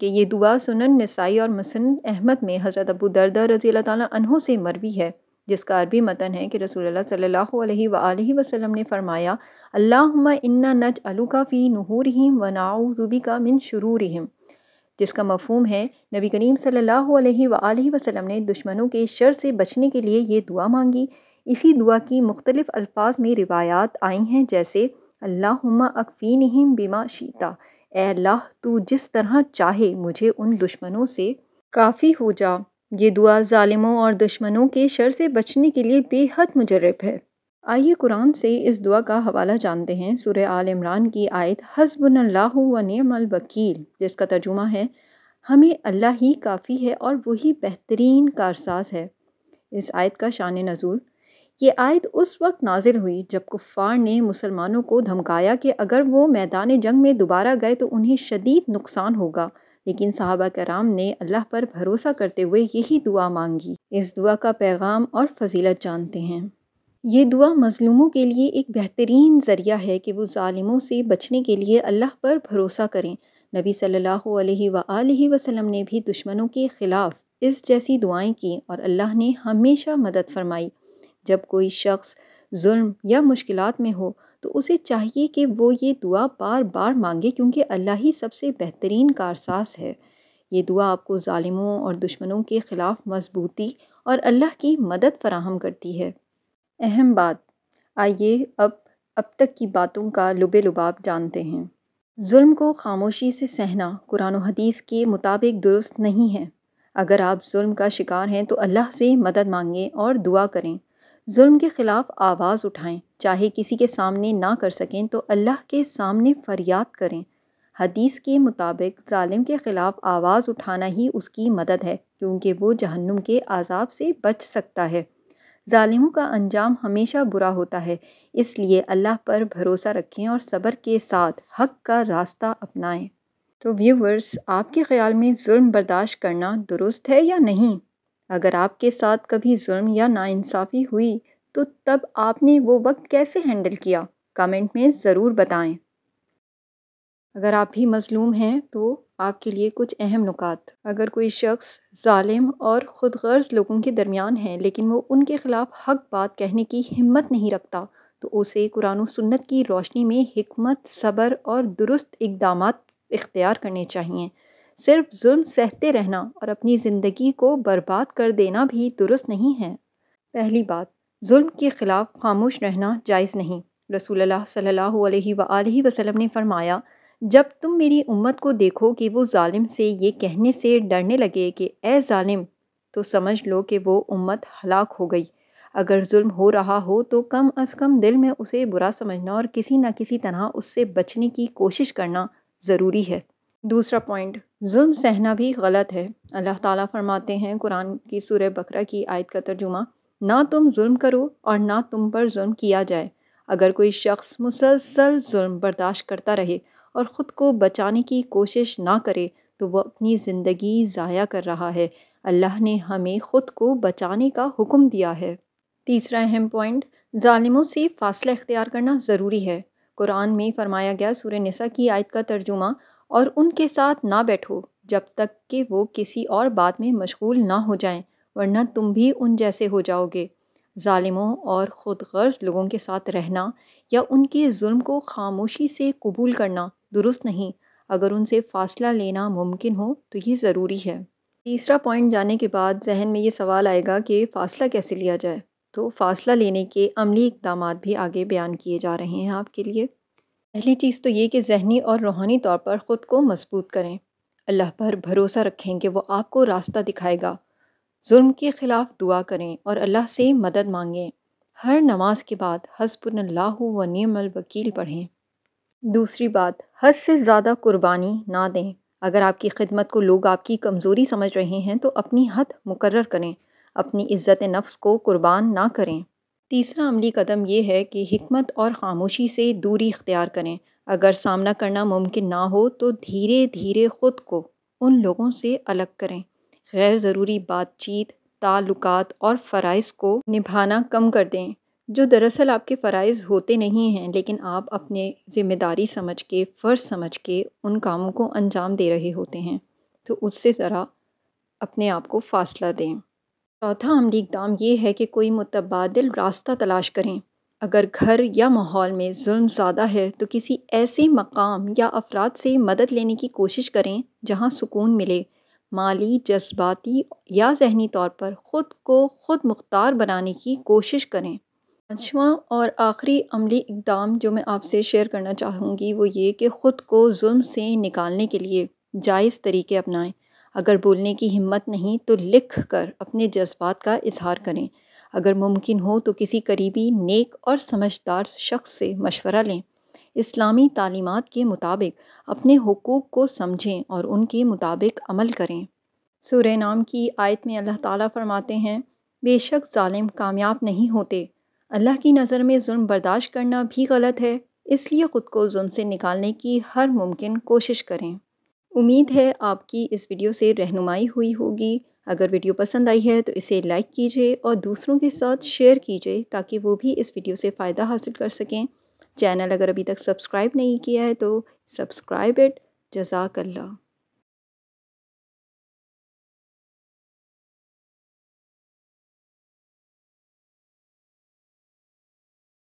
کہ یہ دعا سنن نسائی اور مسند احمد میں حضرت ابو دردہ رضی اللہ تعالیٰ عنہ سے مروی ہے، جس کا عربی متن ہے کہ رسول اللہ صلی اللہ علیہ وآلہ وسلم نے فرمایا، اللہم انا نجعلک فی نحورہم ونعوذ بک من شرورہم، جس کا مفہوم ہے نبی کریم صلی اللہ علیہ وآلہ وسلم نے دشمنوں کے شر سے بچنے کے لیے یہ دعا مانگی۔ اسی دعا کی مختلف الفاظ میں روایات آئی ہیں، جیسے اللہم اکفینہم بما شئتا، اے اللہ تو جس طرح چاہے مجھے ان دشمنوں سے کافی ہو جا۔ یہ دعا ظالموں اور دشمنوں کے شر سے بچنے کے لیے بے حد مجرب ہے۔ آئیے قرآن سے اس دعا کا حوالہ جانتے ہیں۔ سورہ آل عمران کی آیت حسبنا اللہ و نعم الوکیل، جس کا ترجمہ ہے ہمیں اللہ ہی کافی ہے اور وہی بہترین کارساز ہے۔ اس آیت کا شان نزول، یہ آیت اس وقت نازل ہوئی جب کفار نے مسلمانوں کو دھمکایا کہ اگر وہ میدان جنگ میں دوبارہ گئے تو انہیں شدید نقصان ہوگا، لیکن صحابہ کرام نے اللہ پر بھروسہ کرتے ہوئے یہی دعا مانگی۔ اس دعا کا پیغام اور فضیلت جانتے ہیں۔ یہ دعا مظلوموں کے لیے ایک بہترین ذریعہ ہے کہ وہ ظالموں سے بچنے کے لیے اللہ پر بھروسہ کریں۔ نبی صلی اللہ علیہ وآلہ وسلم نے بھی دشمنوں کے خلاف اس جیسی دعائیں کیں اور اللہ نے ہمیشہ مدد فرمائی۔ جب کوئی شخص ظلم یا مشکلات میں ہو تو اسے چاہیے کہ وہ یہ دعا بار بار مانگے، کیونکہ اللہ ہی سب سے بہترین کارساز ہے۔ یہ دعا آپ کو ظالموں اور دشمنوں کے خلاف مضبوطی اور اللہ کی مدد فراہم کرتی ہے۔ اہم بات، آئیے اب تک کی باتوں کا لب لباب جانتے ہیں۔ ظلم کو خاموشی سے سہنا قرآن و حدیث کے مطابق درست نہیں ہے۔ اگر آپ ظلم کا شکار ہیں تو اللہ سے مدد مانگیں اور دعا کریں۔ ظلم کے خلاف آواز اٹھائیں، چاہے کسی کے سامنے نہ کر سکیں تو اللہ کے سامنے فریاد کریں۔ حدیث کے مطابق ظالم کے خلاف آواز اٹھانا ہی اس کی مدد ہے، کیونکہ وہ جہنم کے عذاب سے بچ سکتا ہے۔ ظالموں کا انجام ہمیشہ برا ہوتا ہے، اس لیے اللہ پر بھروسہ رکھیں اور صبر کے ساتھ حق کا راستہ اپنائیں۔ تو ویورز، آپ کے خیال میں ظلم برداشت کرنا درست ہے یا نہیں؟ اگر آپ کے ساتھ کبھی ظلم یا ناانصافی ہوئی تو تب آپ نے وہ وقت کیسے ہینڈل کیا؟ کامنٹ میں ضرور بتائیں۔ اگر آپ بھی مظلوم ہیں تو آپ کے لیے کچھ اہم نکات۔ اگر کوئی شخص ظالم اور خود غرض لوگوں کے درمیان ہے لیکن وہ ان کے خلاف حق بات کہنے کی ہمت نہیں رکھتا تو اسے قرآن و سنت کی روشنی میں حکمت، صبر اور درست اقدامات اختیار کرنے چاہئیں۔ صرف ظلم سہتے رہنا اور اپنی زندگی کو برباد کر دینا بھی درست نہیں ہے۔ پہلی بات، ظلم کے خلاف خاموش رہنا جائز نہیں۔ رسول اللہ صلی اللہ علیہ وآلہ وسلم نے فرمایا، جب تم میری امت کو دیکھو کہ وہ ظالم سے یہ کہنے سے ڈرنے لگے کہ اے ظالم، تو سمجھ لو کہ وہ امت ہلاک ہو گئی۔ اگر ظلم ہو رہا ہو تو کم از کم دل میں اسے برا سمجھنا اور کسی نہ کسی طرح اس سے بچنے کی کوشش کرنا ضروری ہے۔ دوسرا پوائنٹ، ظلم سہنا بھی غلط ہے۔ اللہ تعالیٰ فرماتے ہیں قرآن کی سورہ بقرہ کی آیت کا ترجمہ، نہ تم ظلم کرو اور نہ تم پر ظلم کیا جائے۔ اگر کوئی شخص مسلسل ظلم برداشت کرتا رہے اور خود کو بچانے کی کوشش نہ کرے تو وہ اپنی زندگی ضائع کر رہا ہے۔ اللہ نے ہمیں خود کو بچانے کا حکم دیا ہے۔ تیسرا اہم پوائنٹ، ظالموں سے فاصلہ اختیار کرنا ضروری ہے۔ قرآن میں فرمایا گیا، سورہ نساء کی آیت کا ترجمہ، اور ان کے ساتھ نہ بیٹھو جب تک کہ وہ کسی اور بات میں مشغول نہ ہو جائیں، ورنہ تم بھی ان جیسے ہو جاؤ گے۔ ظالموں اور خود غرض لوگوں کے ساتھ رہنا یا ان کے ظلم کو خاموشی سے قبول کرنا درست نہیں۔ اگر ان سے فاصلہ لینا ممکن ہو تو یہ ضروری ہے۔ تیسرا پوائنٹ جاننے کے بعد ذہن میں یہ سوال آئے گا کہ فاصلہ کیسے لیا جائے؟ تو فاصلہ لینے کے عملی اقدامات بھی آگے بیان کیے جا رہے ہیں آپ کے لیے۔ پہلی چیز تو یہ کہ ذہنی اور روحانی طور پر خود کو مضبوط کریں۔ اللہ پر بھروسہ رکھیں کہ وہ آپ کو راستہ دکھائے گا۔ ظلم کے خلاف دعا کریں اور اللہ سے مدد مانگیں۔ ہر نماز کے بعد حسبنا اللہ و نعم الوکیل پڑھیں۔ دوسری بات، حد سے زیادہ قربانی نہ دیں۔ اگر آپ کی خدمت کو لوگ آپ کی کمزوری سمجھ رہے ہیں تو اپنی حد مقرر کریں، اپنی عزت نفس کو قربان نہ کریں۔ تیسرا عملی قدم یہ ہے کہ حکمت اور خاموشی سے دوری اختیار کریں۔ اگر سامنا کرنا ممکن نہ ہو تو دھیرے دھیرے خود کو ان لوگوں سے الگ کریں۔ غیر ضروری بات چیت، تعلقات اور فرائض کو نبھانا کم کر دیں، جو دراصل آپ کے فرائض ہوتے نہیں ہیں، لیکن آپ اپنے ذمہ داری سمجھ کے، فرض سمجھ کے ان کاموں کو انجام دے رہے ہوتے ہیں۔ تو اس سے ذرا اپنے آپ کو فاصلہ دیں۔ چوتھا عملی اقدام یہ ہے کہ کوئی متبادل راستہ تلاش کریں۔ اگر گھر یا ماحول میں ظلم زیادہ ہے تو کسی ایسے مقام یا افراد سے مدد لینے کی کوشش کریں جہاں سکون ملے۔ مالی، جذباتی یا ذہنی طور پر خود کو خود مختار بنانے کی کوشش کریں۔ پانچواں اور آخری عملی اقدام جو میں آپ سے شیئر کرنا چاہوں گی وہ یہ کہ خود کو ظلم سے نکالنے کے لیے جائز طریقے اپنائیں۔ اگر بولنے کی ہمت نہیں تو لکھ کر اپنے جذبات کا اظہار کریں۔ اگر ممکن ہو تو کسی قریبی، نیک اور سمجھدار شخص سے مشورہ لیں۔ اسلامی تعلیمات کے مطابق اپنے حقوق کو سمجھیں اور ان کے مطابق عمل کریں۔ سورہ نام کی آیت میں اللہ تعالیٰ فرماتے ہیں، بے شک ظالم کامیاب نہیں ہوتے۔ اللہ کی نظر میں ظلم برداشت کرنا بھی غلط ہے، اس لیے خود کو ظلم سے نکالنے کی ہر ممکن کوشش کریں۔ امید ہے آپ کی اس ویڈیو سے رہنمائی ہوئی ہوگی۔ اگر ویڈیو پسند آئی ہے تو اسے لائک کیجیے اور دوسروں کے ساتھ شیئر کیجیے تاکہ وہ بھی اس ویڈیو سے فائدہ حاصل کر سکیں۔ چینل اگر ابھی تک سبسکرائب نہیں کیا ہے تو سبسکرائب اٹ۔ جزاک اللہ۔